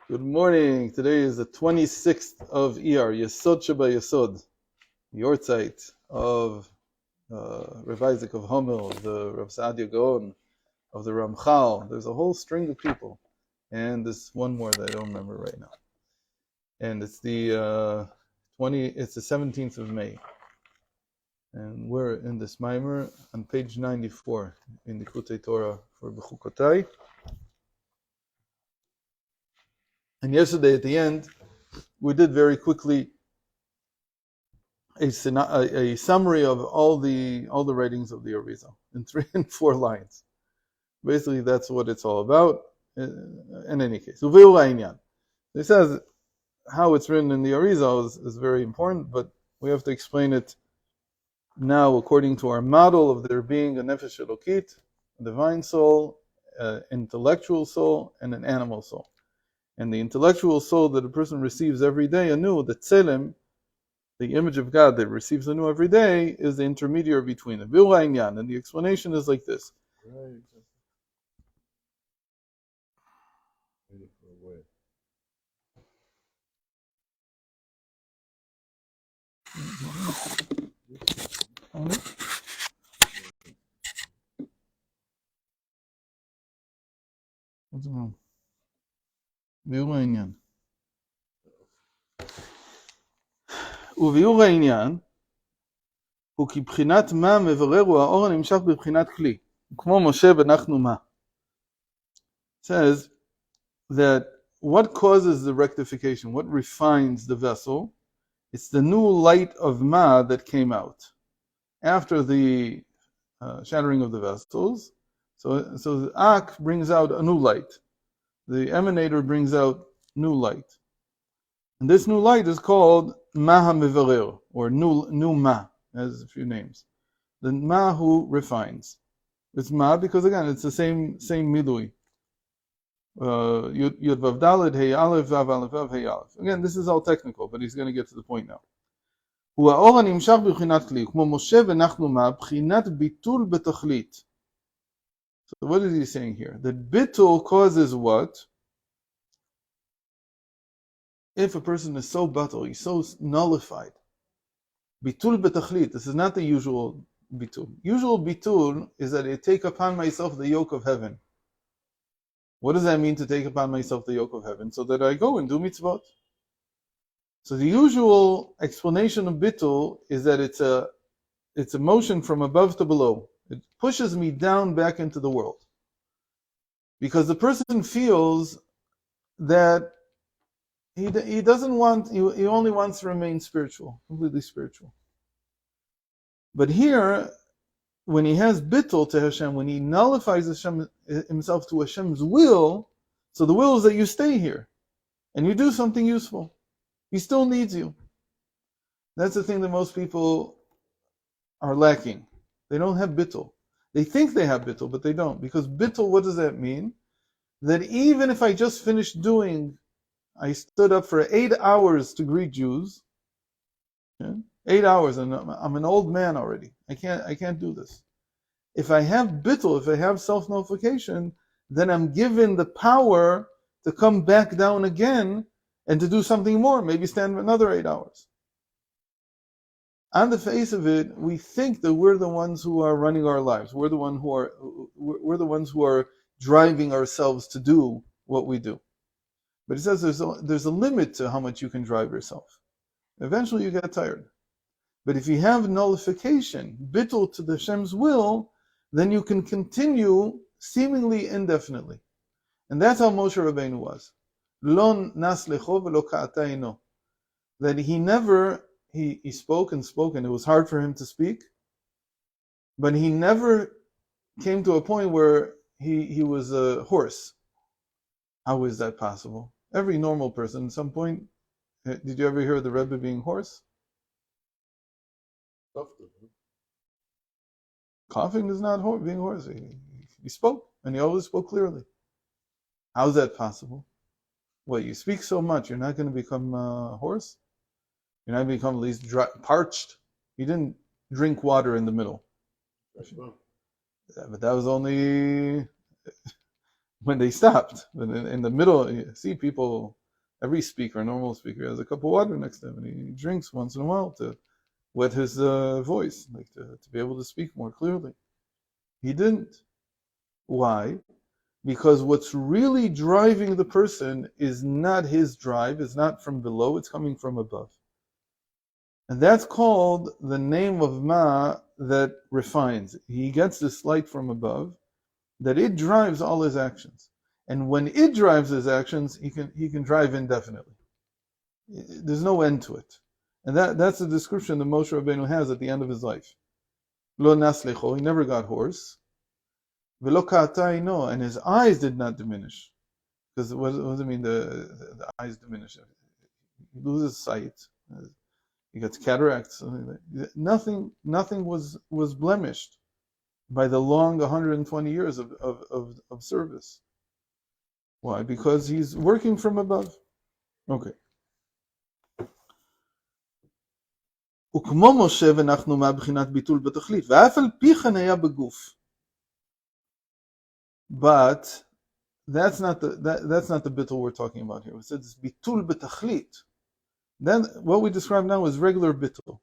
Good morning. Today is the 26th of Iyar, Yesod Sheba Yesod, the Yortzeit of Rav Isaac of Homel, of the Rav Saadia Gaon, of the Ramchal. There's a whole string of people, and there's one more that I don't remember right now. And it's the 17th of May, and we're in this mimer on page 94 in the Kutei Torah for Bechukotai. And yesterday at the end, we did very quickly a summary of all the writings of the Arizal in 3 and 4 lines. Basically, that's what it's all about. In any case, it says how it's written in the Arizal is very important, but we have to explain it now according to our model of there being a nefesh elokit, a divine soul, an intellectual soul, and an animal soul. And the intellectual soul that a person receives every day anew, the tselem, the image of God that receives anew every day, is the intermediary between them. And the explanation is like this. What's wrong? וביאור העניין הוא כי בחינת מה מברר הוא האור הנמשך בבחינת כלי, כמו משה בנחנו מה. Says that what causes the rectification, what refines the vessel, it's the new light of ma that came out after the shattering of the vessels. So the ak brings out a new light. The emanator brings out new light. And this new light is called Ma HaMevarer, or new Ma, has a few names. The Ma who refines. It's Ma because, again, it's the same midui. Yud Vav Daled, Hey Aleph, Vav Aleph, Vav, Hey Aleph. Again, this is all technical, but he's going to get to the point now. הוא האור הנמשך בבחינת כלי, כמו משה ונחנו מה, בחינת ביטול בתכלית. So what is he saying here? That bitul causes what? If a person is so batul, he's so nullified. Bitul betachlit, this is not the usual bitul. Usual bitul is that I take upon myself the yoke of heaven. What does that mean, to take upon myself the yoke of heaven? So that I go and do mitzvot. So the usual explanation of bitul is that it's a motion from above to below. It pushes me down back into the world. Because the person feels that he doesn't want, he only wants to remain spiritual, completely spiritual. But here, when he has bittul to Hashem, when he nullifies himself to Hashem's will, so the will is that you stay here and you do something useful. He still needs you. That's the thing that most people are lacking. They don't have bittul. They think they have bittul, but they don't. Because bittul, what does that mean? That even if I just finished I stood up for 8 hours to greet Jews. Okay? 8 hours, and I'm an old man already. I can't do this. If I have bittul, if I have self-nullification, then I'm given the power to come back down again and to do something more, maybe stand another 8 hours. On the face of it, we think that we're the ones who are running our lives. We're the ones who are driving ourselves to do what we do. But it says there's a limit to how much you can drive yourself. Eventually you get tired. But if you have nullification, bittul to the Hashem's will, then you can continue seemingly indefinitely. And that's how Moshe Rabbeinu was. Lo nas lecho v'lo ka'ata. That he spoke and spoke, and it was hard for him to speak, but he never came to a point where he was hoarse. How is that possible? Every normal person at some point, did you ever hear of the Rebbe being hoarse? Coughing is not being hoarse. He spoke, and he always spoke clearly. How is that possible? Well, you speak so much, you're not going to become hoarse? You're not going to become at least parched? He didn't drink water in the middle. Yeah, but that was only when they stopped. But in the middle, you see people, every speaker, normal speaker, has a cup of water next to him, and he drinks once in a while to wet his voice, like to be able to speak more clearly. He didn't. Why? Because what's really driving the person is not his drive, it's not from below, it's coming from above. And that's called the name of Ma that refines. He gets this light from above, that it drives all his actions. And when it drives his actions, he can drive indefinitely. There's no end to it. And that's the description that Moshe Rabbeinu has at the end of his life. Lo naslecho, he never got hoarse. Velo ka'atai no, and his eyes did not diminish. Because what does it mean the eyes diminish? He loses sight. He gets cataracts. Nothing was blemished by the long 120 years of service. Why? Because he's working from above. Okay. וכמו משה ואנחנו מהבחינת ביטול בתכלית, ואף על פי כן היה בגוף. But that's not the bittul we're talking about here. It says bitul betachlit. Then what we describe now is regular bittul.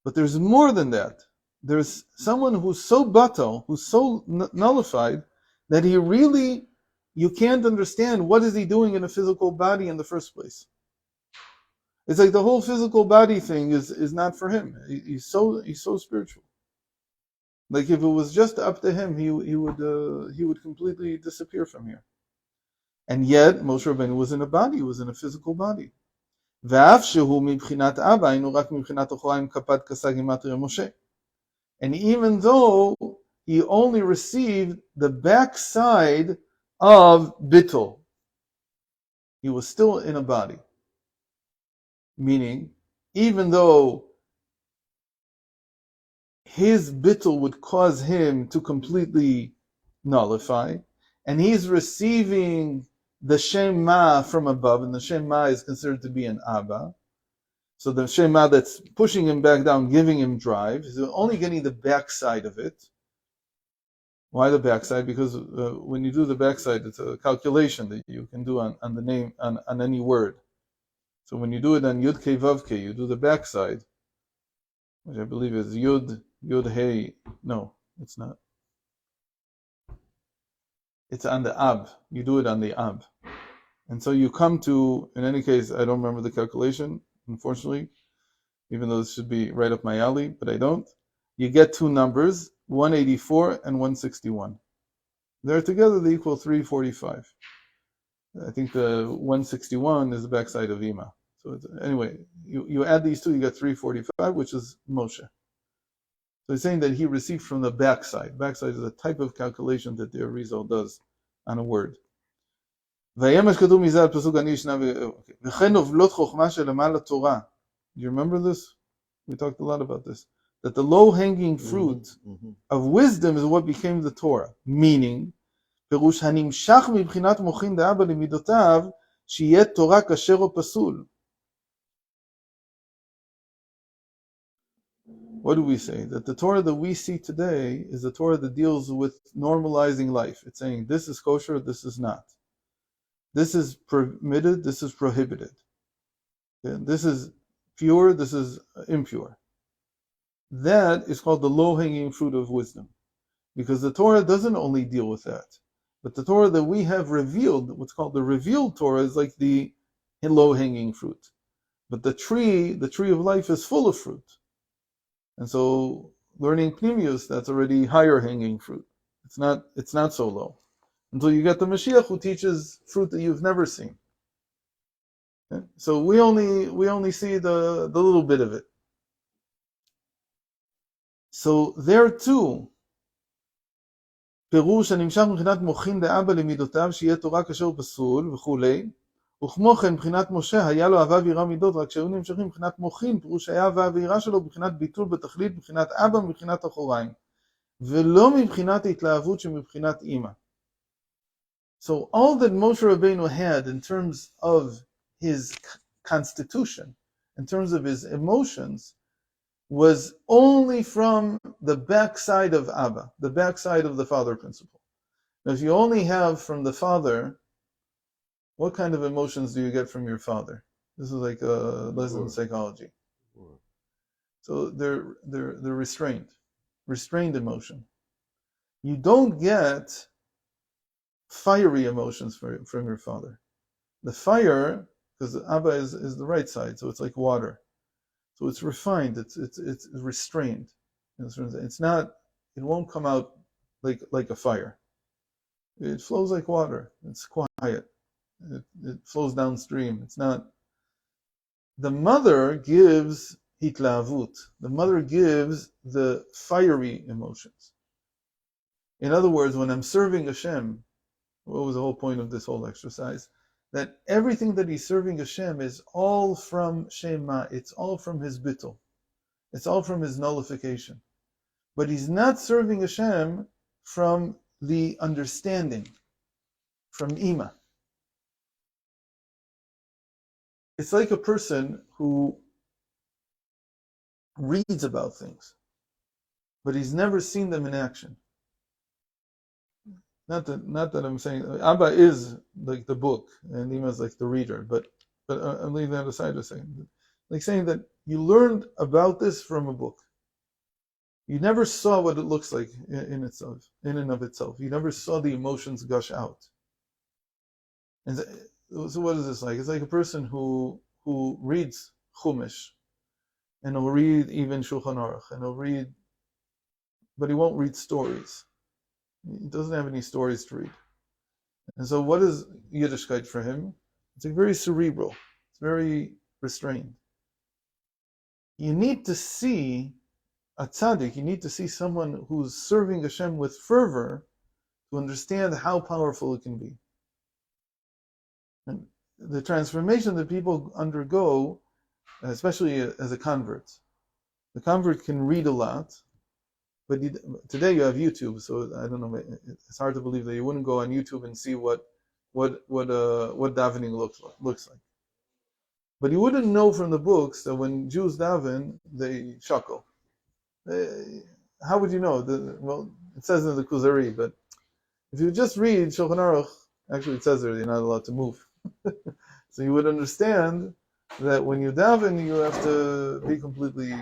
But there's more than that. There's someone who's so batal, who's so nullified, that he really, you can't understand what is he doing in a physical body in the first place. It's like the whole physical body thing is not for him. He's so spiritual. Like if it was just up to him, he would completely disappear from here. And yet Moshe Rabbeinu was in a body, he was in a physical body. ואף שהוא מבחינת אבא, היינו רק מבחינת אחוריים כפת כסה גימטריה משה. And even though he only received the backside of bittul, he was still in a body. Meaning, even though his bittul would cause him to completely nullify, and he's receiving the Shem Ma from above, and the Shem Ma is considered to be an Abba. So the Shem Ma that's pushing him back down, giving him drive, he's only getting the backside of it. Why the backside? Because when you do the backside, it's a calculation that you can do on the name, on any word. So when you do it on Yud Kei Vav Kei, you do the backside, which I believe is Yud Hey. No, it's not. It's on the Ab. You do it on the Ab. And so you come to, in any case, I don't remember the calculation, unfortunately, even though this should be right up my alley, but I don't. You get two numbers, 184 and 161. They're together, they equal 345. I think the 161 is the backside of Ima. So anyway, you add these two, you get 345, which is Moshe. So he's saying that he received from the backside. Backside is a type of calculation that the Arizal does on a word. Do you remember this? We talked a lot about this. That the low-hanging fruit of wisdom is what became the Torah. Meaning, פירוש הנמשך מבחינת מוחין דאבא למידותיו, שיהיה תורה כשר או פסול. What do we say? That the Torah that we see today is the Torah that deals with normalizing life. It's saying this is kosher, this is not. This is permitted, this is prohibited. This is pure, this is impure. That is called the low-hanging fruit of wisdom. Because the Torah doesn't only deal with that. But the Torah that we have revealed, what's called the revealed Torah, is like the low-hanging fruit. But the tree of life is full of fruit. And so learning Pnimius, that's already higher hanging fruit. It's not so low. Until you get the Mashiach who teaches fruit that you've never seen. Okay? So we only see the little bit of it. So there too, פירוש הנמשך מבחינת מוחין דאבא למידותיו, שיהיה תורה כשר ופסול וכולי, וכמו כן מבחינת משה היה לו אהבה ויראה מידות, רק שהיו נמשכים מבחינת מוחין, פירוש היה אהבה ויראה שלו מבחינת ביטול בתכלית, מבחינת אבא מבחינת אחוריים, ולא מבחינת ההתלהבות שמבחינת אמא. So all that Moshe Rabbeinu had in terms of his constitution, in terms of his emotions, was only from the backside of Abba, the backside of the father principle. Now, if you only have from the father, what kind of emotions do you get from your father? This is like a lesson in psychology. So they're restrained emotion. You don't get fiery emotions from your father. The fire, because Abba is the right side, so it's like water. So it's refined, it's restrained. It's not, it won't come out like a fire. It flows like water. It's quiet. It flows downstream. It's not. The mother gives hitlavut. The mother gives the fiery emotions. In other words, when I'm serving Hashem, what was the whole point of this whole exercise? That everything that he's serving Hashem is all from Shema. It's all from his bittul. It's all from his nullification. But he's not serving Hashem from the understanding, from Ima. It's like a person who reads about things, but he's never seen them in action. Not that I'm saying Abba is like the book and Ima is like the reader, but I'm leaving that aside a second. Like saying that you learned about this from a book. You never saw what it looks like in itself, in and of itself. You never saw the emotions gush out. And so what is this like? It's like a person who reads Chumash, and he'll read even Shulchan Aruch, and he'll read, but he won't read stories. He doesn't have any stories to read. And so what is Yiddishkeit for him? It's like very cerebral. It's very restrained. You need to see a tzaddik, you need to see someone who's serving Hashem with fervor to understand how powerful it can be. And the transformation that people undergo, especially as a convert, the convert can read a lot, but today you have YouTube, so I don't know. It's hard to believe that you wouldn't go on YouTube and see what davening looks like. But you wouldn't know from the books that when Jews daven, they chuckle. How would you know? Well, it says in the Kuzari, but if you just read Shulchan Aruch, actually it says there you're not allowed to move. So you would understand that when you daven, you have to be completely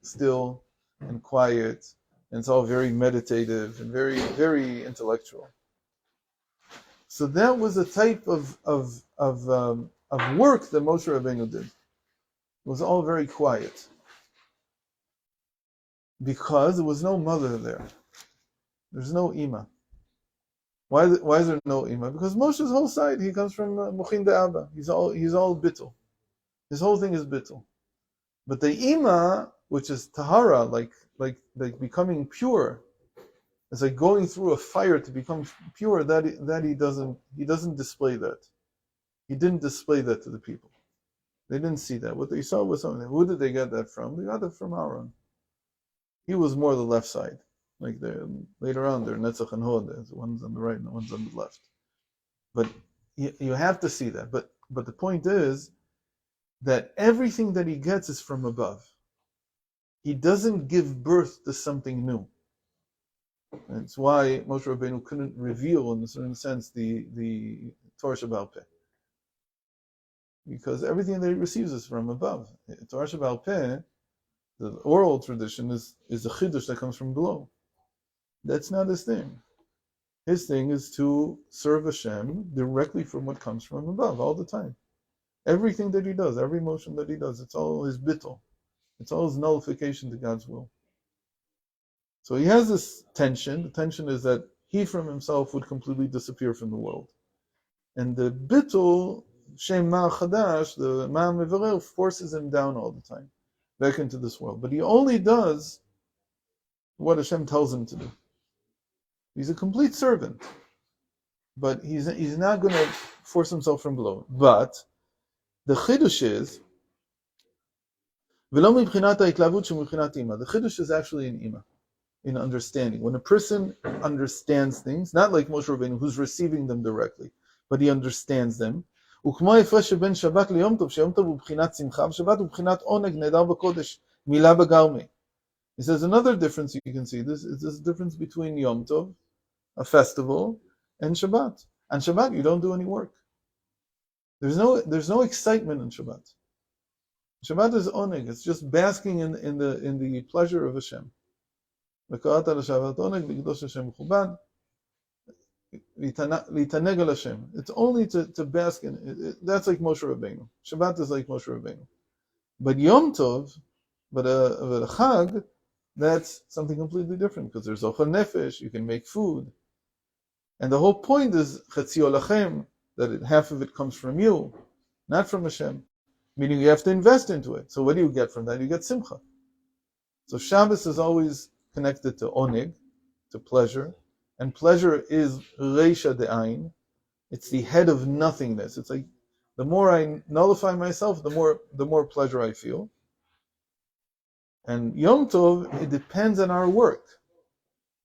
still and quiet, and it's all very meditative and very, very intellectual. So that was a type of work that Moshe Rabbeinu did. It was all very quiet because there was no mother there. There's no ima. Why is there no ima? Because Moshe's whole side, he comes from Mochin de Abba. He's all bittul. His whole thing is bittul. But the ima, which is tahara, like becoming pure, it's like going through a fire to become pure. That he doesn't display that. He didn't display that to the people. They didn't see that. What they saw was something. Who did they get that from? They got that from Aaron. He was more the left side. Like later on, there are Netzach and Hod. There's one's on the right and one's on the left. But you have to see that. But the point is that everything that he gets is from above. He doesn't give birth to something new. And it's why Moshe Rabbeinu couldn't reveal, in a certain sense, the Torah Shebaal Peh. Because everything that he receives is from above. Torah Shebaal Peh, the oral tradition, is a chidush that comes from below. That's not his thing. His thing is to serve Hashem directly from what comes from above all the time. Everything that he does, every motion that he does, it's all his bittul. It's all his nullification to God's will. So he has this tension. The tension is that he from himself would completely disappear from the world. And the bittul, Shem Ma Chadash, the Ma Mevarer, forces him down all the time, back into this world. But he only does what Hashem tells him to do. He's a complete servant. But he's not going to force himself from below. But the chidush is, the chidush is actually in ima, in understanding. When a person understands things, not like Moshe Rabbeinu, who's receiving them directly, but he understands them. He says another difference you can see. This is this difference between Yom Tov a festival, and Shabbat. On Shabbat, you don't do any work. There's no excitement in Shabbat. Shabbat is oneg. It's just basking in the pleasure of Hashem. It's only to bask in it. That's like Moshe Rabbeinu. Shabbat is like Moshe Rabbeinu. But Yom Tov, but a Chag, that's something completely different, because there's Ochel Nefesh, you can make food. And the whole point is Chatzio Lachem, that half of it comes from you, not from Hashem. Meaning you have to invest into it. So what do you get from that? You get Simcha. So Shabbos is always connected to Oneg, to pleasure. And pleasure is Reisha De'ain. It's the head of nothingness. It's like, the more I nullify myself, the more pleasure I feel. And Yom Tov, it depends on our work.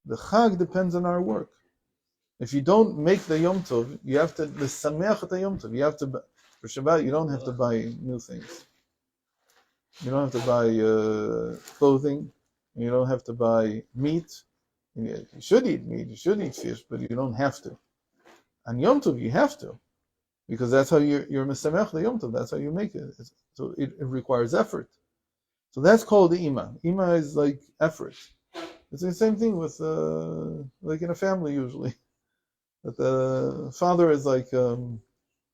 The Chag depends on our work. If you don't make the Yom Tov, you have to l'sameach the Yom Tov. You have to, for Shabbat, you don't have to buy new things. You don't have to buy clothing. You don't have to buy meat. You should eat meat. You should eat fish, but you don't have to. On Yom Tov, you have to, because that's how you're mesamech the Yom Tov. That's how you make it. So it requires effort. So that's called the ima. Ima is like effort. It's the same thing with like in a family usually. That the father is like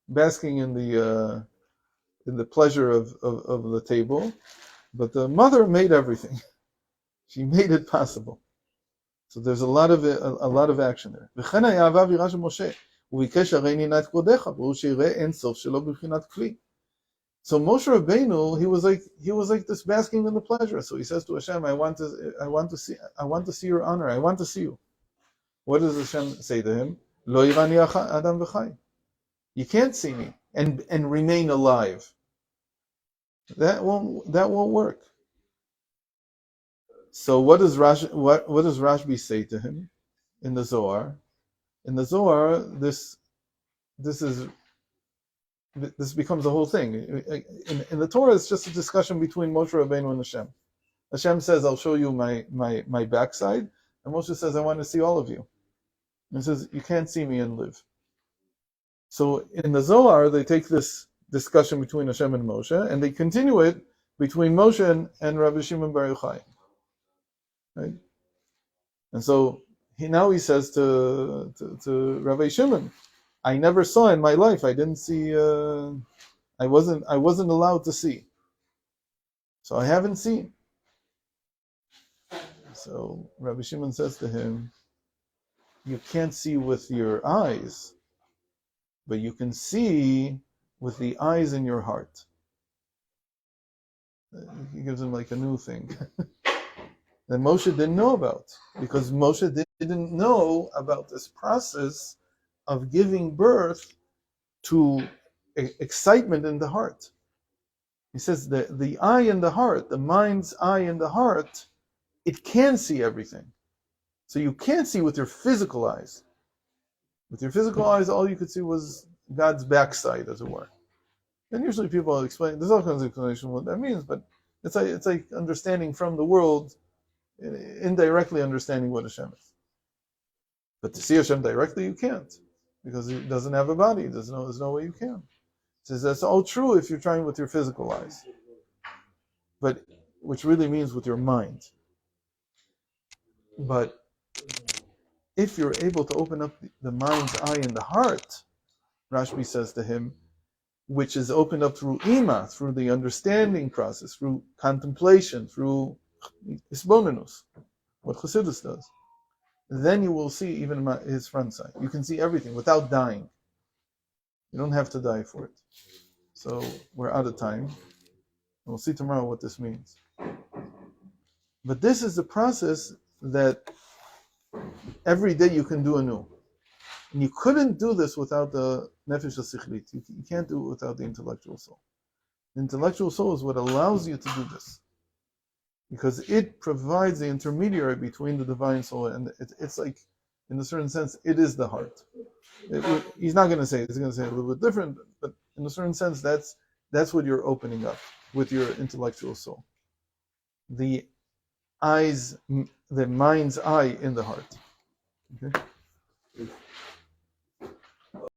basking in the pleasure of the table, but the mother made everything. She made it possible. So there's a lot of action there. So Moshe Rabbeinu, he was like this basking in the pleasure. So he says to Hashem, I want to see your honor. I want to see you. What does Hashem say to him? Lo yirani adam v'chai. You can't see me and remain alive. That won't work. So what does Rashbi say to him in the Zohar? In the Zohar, this becomes the whole thing. In the Torah, it's just a discussion between Moshe Rabbeinu and Hashem. Hashem says, I'll show you my backside. And Moshe says, I want to see all of you. And he says, you can't see me and live. So in the Zohar, they take this discussion between Hashem and Moshe, and they continue it between Moshe and Rabbi Shimon Bar Yochai. Right? And so he says to Rabbi Shimon, I never saw in my life. I didn't see. I wasn't allowed to see. So I haven't seen. So Rabbi Shimon says to him, you can't see with your eyes, but you can see with the eyes in your heart. He gives him like a new thing that Moshe didn't know about, because Moshe didn't know about this process of giving birth to excitement in the heart. He says that the eye in the heart, the mind's eye in the heart, it can see everything. So you can't see with your physical eyes. With your physical eyes, all you could see was God's backside, as it were. And usually people explain, there's all kinds of explanation what that means, but it's like understanding from the world, indirectly understanding what Hashem is. But to see Hashem directly, you can't, because He doesn't have a body. There's no way you can. He says that's all true if you're trying with your physical eyes, but which really means with your mind. But if you're able to open up the mind's eye and the heart, Rashbi says to him, which is opened up through ima, through the understanding process, through contemplation, through isbonenus, what Chasidut does, then you will see even his front side. You can see everything without dying. You don't have to die for it. So we're out of time. We'll see tomorrow what this means. But this is the process that every day you can do anew. And you couldn't do this without the nefesh hasichlit. You can't do it without the intellectual soul. The intellectual soul is what allows you to do this, because it provides the intermediary between the divine soul and it's like, in a certain sense, it is the heart. He's not going to say it. He's going to say it a little bit different, but in a certain sense, that's what you're opening up with your intellectual soul. The mind's eye in the heart. Okay? If